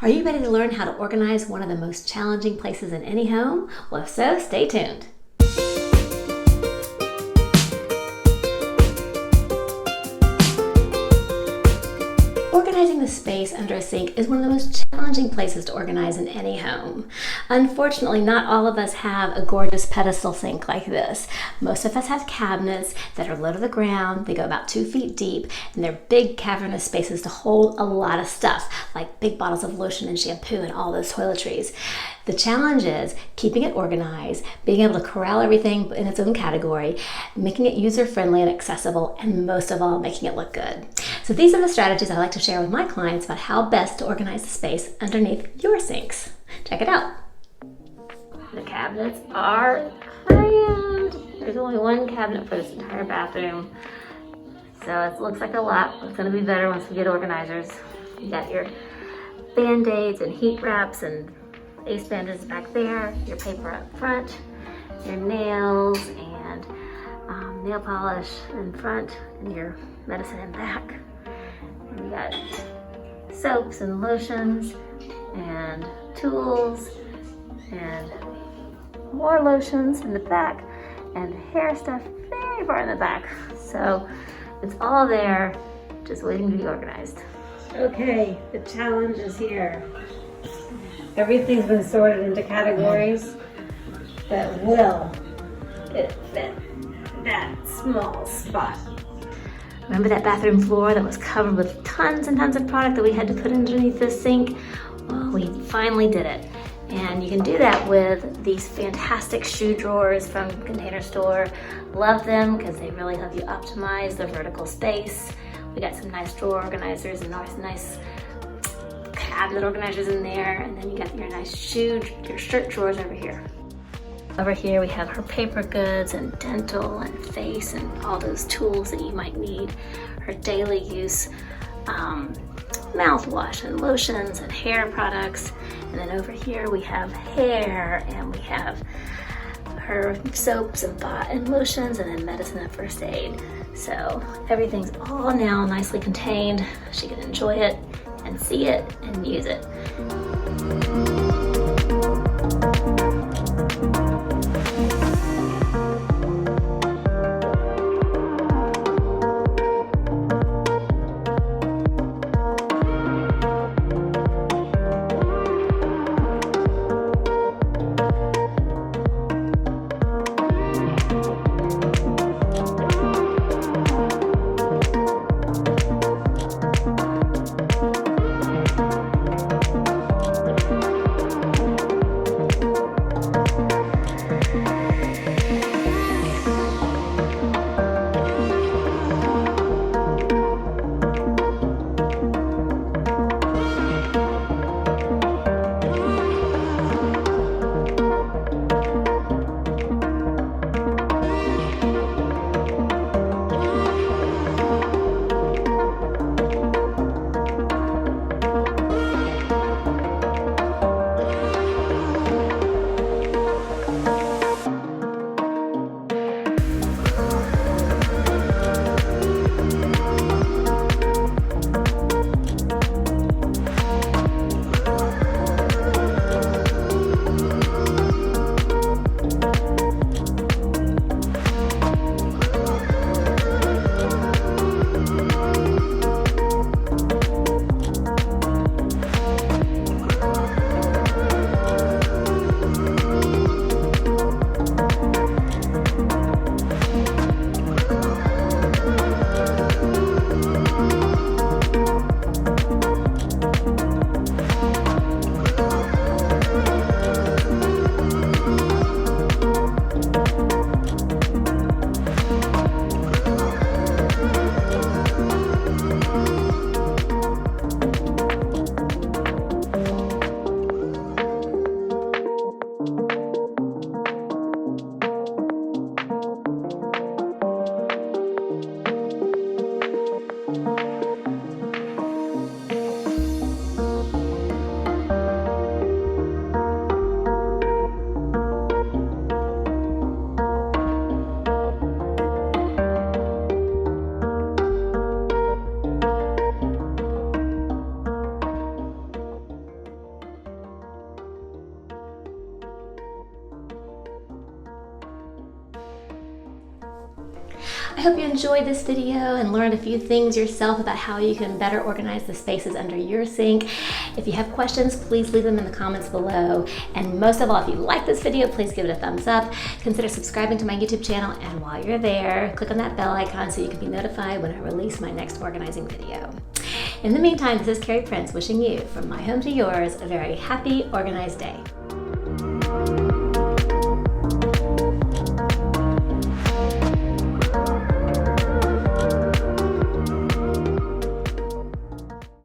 Are you ready to learn how to organize one of the most challenging places in any home? Well, if so, stay tuned. Organizing the space under a sink is one of the most challenging places to organize in any home. Unfortunately, not all of us have a gorgeous pedestal sink like this. Most of us have cabinets that are low to the ground. They go about 2 feet deep, and they're big cavernous spaces to hold a lot of stuff, like big bottles of lotion and shampoo and all those toiletries. The challenge is keeping it organized, being able to corral everything in its own category, making it user-friendly and accessible, and most of all, making it look good. So these are the strategies I like to share with my clients about how best to organize the space underneath your sinks. Check it out. The cabinets are crammed. There's only one cabinet for this entire bathroom. So it looks like a lot, but it's gonna be better once we get organizers. You got your Band-Aids and heat wraps and ace bandages back there, your paper up front, your nails and nail polish in front, and your medicine in back. And you got soaps and lotions and tools and more lotions in the back and hair stuff very far in the back. So it's all there, just waiting to be organized. Okay, the challenge is here. Everything's been sorted into categories that will fit that small spot. Remember that bathroom floor that was covered with tons and tons of product that we had to put underneath the sink? Well, we finally did it. And you can do that with these fantastic shoe drawers from Container Store. Love them because they really help you optimize the vertical space. We got some nice drawer organizers and nice cabinet organizers in there, and then you got your nice your shirt drawers over here. Over here we have her paper goods and dental and face and all those tools that you might need. Her daily use mouthwash and lotions and hair products. And then over here we have hair, and we have her soaps and lotions, and then medicine and first aid. So everything's all now nicely contained. She can enjoy it and see it and use it. I hope you enjoyed this video and learned a few things yourself about how you can better organize the spaces under your sink. If you have questions, please leave them in the comments below. And most of all, if you like this video, please give it a thumbs up. Consider subscribing to my YouTube channel, and while you're there, click on that bell icon so you can be notified when I release my next organizing video. In the meantime, this is Cary Prince wishing you, from my home to yours, a very happy, organized day.